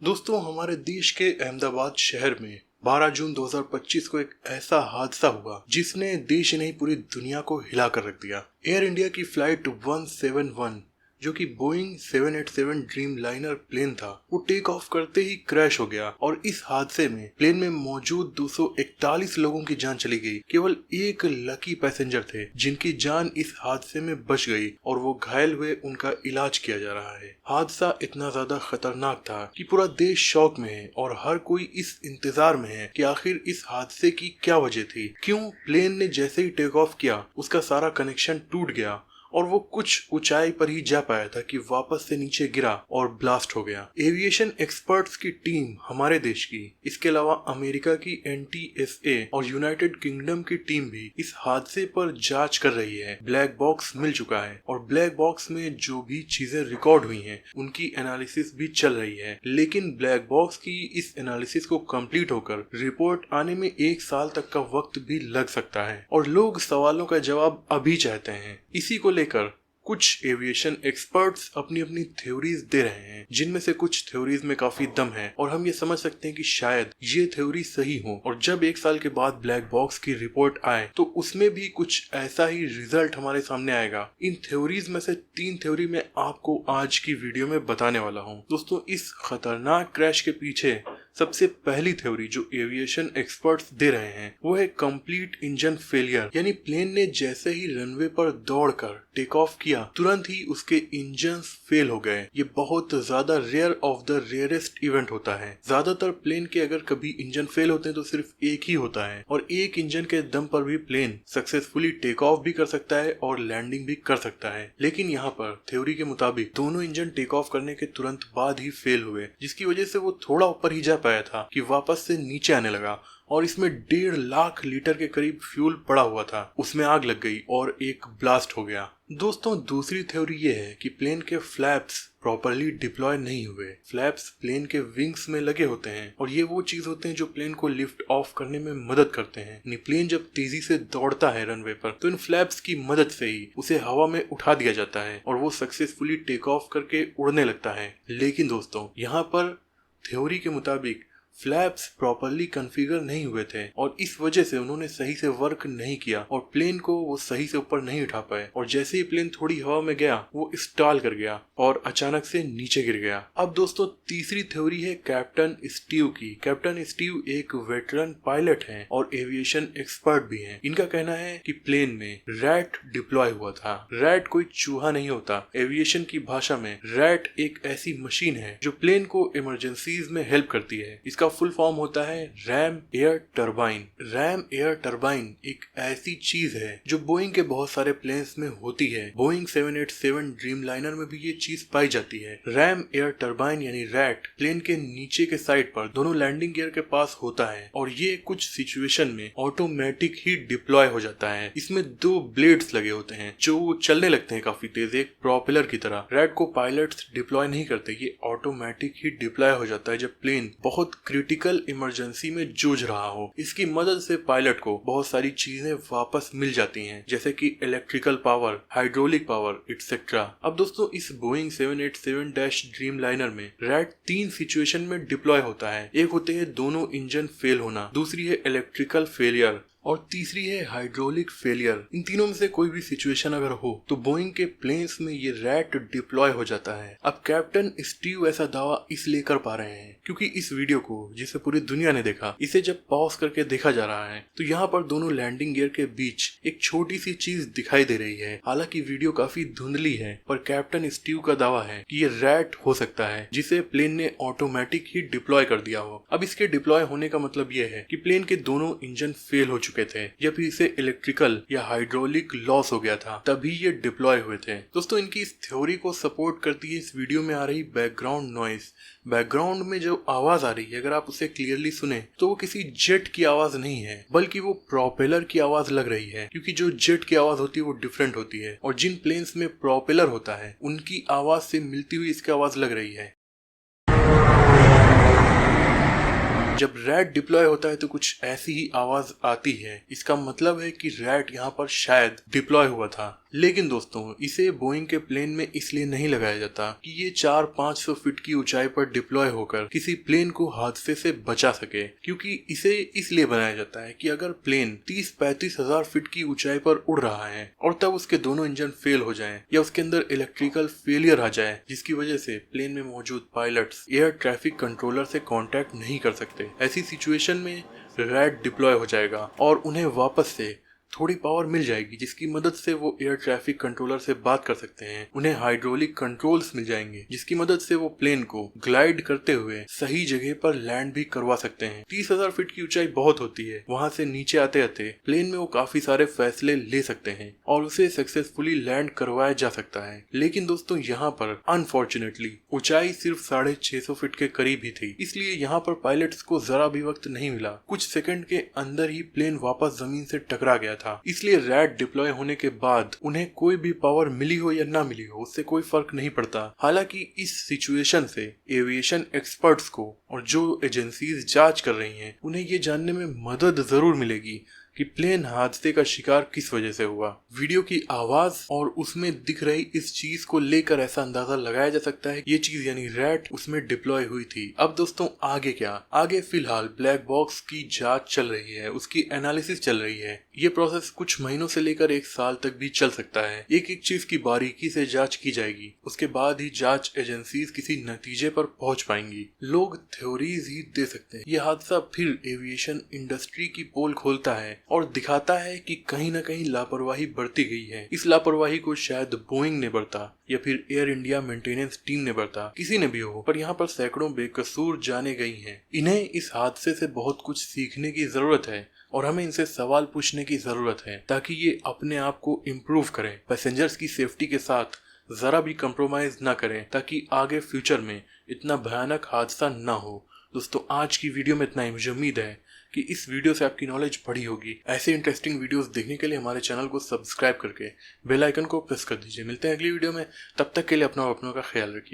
दोस्तों, हमारे देश के अहमदाबाद शहर में 12 जून 2025 को एक ऐसा हादसा हुआ जिसने देश ही नहीं पूरी दुनिया को हिला कर रख दिया। एयर इंडिया की फ्लाइट 171 जो कि बोइंग 787 ड्रीम लाइनर प्लेन था, वो टेक ऑफ करते ही क्रैश हो गया और इस हादसे में प्लेन में मौजूद 241 लोगों की जान चली गई। केवल एक लकी पैसेंजर थे जिनकी जान इस हादसे में बच गई और वो घायल हुए, उनका इलाज किया जा रहा है। हादसा इतना ज्यादा खतरनाक था कि पूरा देश शौक में है और हर कोई इस इंतजार में है कि आखिर इस हादसे की क्या वजह थी। क्यों प्लेन ने जैसे ही टेक ऑफ किया उसका सारा कनेक्शन टूट गया और वो कुछ ऊंचाई पर ही जा पाया था कि वापस से नीचे गिरा और ब्लास्ट हो गया। एविएशन एक्सपर्ट्स की टीम हमारे देश की, इसके अलावा अमेरिका की NTSA और यूनाइटेड किंगडम की टीम भी इस हादसे पर जांच कर रही है। ब्लैक बॉक्स मिल चुका है और ब्लैक बॉक्स में जो भी चीजें रिकॉर्ड हुई हैं उनकी एनालिसिस भी चल रही है, लेकिन ब्लैक बॉक्स की इस एनालिसिस को कंप्लीट होकर रिपोर्ट आने में 1 साल तक का वक्त भी लग सकता है और लोग सवालों का जवाब अभी चाहते हैं। इसी को लेकर कुछ एविएशन एक्सपर्ट्स अपनी अपनी थ्योरीज दे रहे हैं, जिनमें से कुछ थ्योरीज में काफी दम है और हम ये समझ सकते हैं कि शायद ये थ्योरी सही हो और जब 1 साल के बाद ब्लैक बॉक्स की रिपोर्ट आए तो उसमें भी कुछ ऐसा ही रिजल्ट हमारे सामने आएगा। इन थ्योरीज में से 3 थ्योरी मैं आपको आज की वीडियो में बताने वाला हूँ। दोस्तों, इस खतरनाक क्रैश के पीछे सबसे पहली थ्योरी जो एविएशन एक्सपर्ट्स दे रहे हैं वो है कंप्लीट इंजन फेलियर, यानी प्लेन ने जैसे ही रनवे पर दौड़कर टेक ऑफ किया तुरंत ही उसके इंजन फेल हो गए। ये बहुत ज्यादा rare of the rarest event होता है। ज्यादातर प्लेन के अगर कभी इंजन फेल होते हैं तो सिर्फ एक ही होता है और एक इंजन के दम पर भी प्लेन सक्सेसफुली टेक ऑफ भी कर सकता है और लैंडिंग भी कर सकता है। लेकिन यहाँ पर थ्योरी के मुताबिक दोनों इंजन टेक ऑफ करने के तुरंत बाद ही फेल हुए, जिसकी वजह से वो थोड़ा ऊपर ही जा पाया था कि वापस से नीचे आने लगा और इसमें 1.5 लाख लीटर के करीब फ्यूल पड़ा हुआ था। उसमें आग लग गई और एक ब्लास्ट हो गया। दोस्तों, दूसरी थ्योरी ये है कि प्लेन के फ्लैप्स प्रॉपरली डिप्लॉय नहीं हुए। फ्लैप्स प्लेन के विंग्स में लगे होते हैं और ये वो चीज होते हैं जो प्लेन को लिफ्ट ऑफ करने में मदद करते हैं। यानी प्लेन जब तेजी से दौड़ता है रनवे पर तो इन फ्लैप्स की मदद से ही उसे हवा में उठा दिया जाता है और वो सक्सेसफुली टेक ऑफ करके उड़ने लगता है। लेकिन दोस्तों, यहाँ पर थ्योरी के मुताबिक फ्लैप्स प्रॉपरली कॉन्फ़िगर नहीं हुए थे और इस वजह से उन्होंने सही से वर्क नहीं किया और प्लेन को वो सही से ऊपर नहीं उठा पाए और जैसे ही प्लेन थोड़ी हवा में गया वो स्टॉल कर गया और अचानक से नीचे गिर गया। अब दोस्तों, तीसरी थ्योरी है कैप्टन स्टीव की। कैप्टन स्टीव एक वेटरन पायलट हैं और एविएशन एक्सपर्ट भी हैं। इनका कहना है कि प्लेन में रैट डिप्लॉय हुआ था। रैट कोई चूहा नहीं होता। एविएशन की भाषा में रैट एक ऐसी मशीन है जो प्लेन को इमरजेंसीज में हेल्प करती है। इसका फुल फॉर्म होता है RAM air turbine. RAM air turbine एक ऐसी चीज है जो बोइंग के बहुत सारे प्लेन्स में होती है। बोइंग 787 ड्रीम लाइनर में भी ये चीज पाई जाती है। रैम एयर टरबाइन यानी रैट प्लेन के नीचे के साइड पर दोनों लैंडिंग गियर के पास होता है और ये कुछ सिचुएशन में ऑटोमेटिक ही डिप्लॉय हो जाता है। इसमें 2 ब्लेड्स लगे होते हैं जो चलने लगते हैं काफी तेज, एक प्रोपेलर की तरह। रैट को पायलट्स डिप्लॉय नहीं करते, ये ऑटोमेटिक ही डिप्लॉय हो जाता है जब प्लेन बहुत क्रिटिकल इमरजेंसी में जूझ रहा हो। इसकी मदद से पायलट को बहुत सारी चीजें वापस मिल जाती हैं, जैसे कि electrical power, hydraulic power etcetera. अब दोस्तों, इस बोइंग 787 ड्रीम लाइनर में रैट 3 सिचुएशन में डिप्लॉय होता है। एक होते हैं दोनों इंजन फेल होना, दूसरी है इलेक्ट्रिकल फेलियर और तीसरी है हाइड्रोलिक फेलियर। इन तीनों में से कोई भी सिचुएशन अगर हो तो बोइंग के प्लेन्स में ये रैट डिप्लॉय हो जाता है। अब कैप्टन स्टीव ऐसा दावा इसलिए कर पा रहे हैं क्योंकि इस वीडियो को, जिसे पूरी दुनिया ने देखा, इसे जब पॉज करके देखा जा रहा है तो यहाँ पर दोनों लैंडिंग गियर के बीच एक छोटी सी चीज दिखाई दे रही है। हालांकि वीडियो काफी धुंधली है पर कैप्टन स्टीव का दावा है कि ये रैट हो सकता है जिसे प्लेन ने ऑटोमेटिक ही डिप्लॉय कर दिया हो। अब इसके डिप्लॉय होने का मतलब ये है कि प्लेन के दोनों इंजन फेल हो चुके थे या फिर इसे इलेक्ट्रिकल या हाइड्रोलिक लॉस हो गया था, तभी ये डिप्लॉय हुए थे। दोस्तों, इनकी इस थ्योरी को सपोर्ट करती है इस वीडियो में आ रही बैकग्राउंड नॉइस। बैकग्राउंड में जो आवाज आ रही है अगर आप उसे क्लियरली सुने तो वो किसी जेट की आवाज नहीं है बल्कि वो प्रोपेलर की आवाज लग रही है, क्योंकि जो जेट की आवाज होती है वो डिफरेंट होती है और जिन प्लेन्स में प्रोपेलर होता है उनकी आवाज से मिलती हुई इसकी आवाज लग रही है। जब रैट डिप्लॉय होता है तो कुछ ऐसी ही आवाज आती है। इसका मतलब है कि रैट यहाँ पर शायद डिप्लॉय हुआ था। लेकिन दोस्तों इसे बोइंग के प्लेन में इसलिए नहीं लगाया जाता कि ये 400-500 फीट की ऊंचाई पर डिप्लॉय होकर किसी प्लेन को हादसे से बचा सके, क्योंकि इसे इसलिए बनाया जाता है कि अगर प्लेन 30-35 हजार फीट की ऊंचाई पर उड़ रहा है और तब उसके दोनों इंजन फेल हो जाएं या उसके अंदर इलेक्ट्रिकल फेलियर आ जाए जिसकी वजह से प्लेन में मौजूद पायलट्स एयर ट्रैफिक कंट्रोलर से कांटेक्ट नहीं कर सकते, ऐसी सिचुएशन में रैट डिप्लॉय हो जाएगा और उन्हें वापस से थोड़ी पावर मिल जाएगी जिसकी मदद से वो एयर ट्रैफिक कंट्रोलर से बात कर सकते हैं। उन्हें हाइड्रोलिक कंट्रोल्स मिल जाएंगे जिसकी मदद से वो प्लेन को ग्लाइड करते हुए सही जगह पर लैंड भी करवा सकते हैं। 30,000 फीट की ऊंचाई बहुत होती है, वहां से नीचे आते आते प्लेन में वो काफी सारे फैसले ले सकते हैं और उसे सक्सेसफुली लैंड करवाया जा सकता है। लेकिन दोस्तों यहाँ पर अनफॉर्चुनेटली ऊंचाई सिर्फ 650 फीट के करीब ही थी, इसलिए यहाँ पर पायलट्स को जरा भी वक्त नहीं मिला। कुछ सेकंड के अंदर ही प्लेन वापस जमीन से टकरा गया था। इसलिए रैट डिप्लॉय होने के बाद उन्हें कोई भी पावर मिली हो या ना मिली हो उससे कोई फर्क नहीं पड़ता। हालांकि इस सिचुएशन से एविएशन एक्सपर्ट्स को और जो एजेंसीज जांच कर रही हैं उन्हें ये जानने में मदद जरूर मिलेगी कि प्लेन हादसे का शिकार किस वजह से हुआ। वीडियो की आवाज और उसमें दिख रही इस चीज को लेकर ऐसा अंदाजा लगाया जा सकता है ये चीज यानी रैट उसमें डिप्लॉय हुई थी। अब दोस्तों आगे क्या? आगे फिलहाल ब्लैक बॉक्स की जांच चल रही है, उसकी एनालिसिस चल रही है। ये प्रोसेस कुछ महीनों से लेकर 1 साल तक भी चल सकता है। एक एक चीज की बारीकी से जांच की जाएगी, उसके बाद ही जांच एजेंसीज किसी नतीजे पर पहुंच पाएंगी। लोग थ्योरीज ही दे सकते हैं। ये हादसा फिर एविएशन इंडस्ट्री की पोल खोलता है और दिखाता है कि कहीं न कहीं लापरवाही बरती गई है। इस लापरवाही को शायद बोइंग ने बरता या फिर एयर इंडिया मेंटेनेंस टीम ने बरता, किसी ने भी हो, पर यहाँ पर सैकड़ों बेकसूर जाने गई हैं। इन्हें इस हादसे से बहुत कुछ सीखने की जरूरत है और हमें इनसे सवाल पूछने की जरूरत है ताकि ये अपने आप को इम्प्रूव करें, पैसेंजर्स की सेफ्टी के साथ जरा भी कंप्रोमाइज ना करें ताकि आगे फ्यूचर में इतना भयानक हादसा ना हो। दोस्तों आज की वीडियो में इतना ही। मुझे उम्मीद है कि इस वीडियो से आपकी नॉलेज बढ़ी होगी। ऐसे इंटरेस्टिंग वीडियोस देखने के लिए हमारे चैनल को सब्सक्राइब करके बेल आइकन को प्रेस कर दीजिए। मिलते हैं अगली वीडियो में, तब तक के लिए अपना और अपनों का ख्याल रखिए।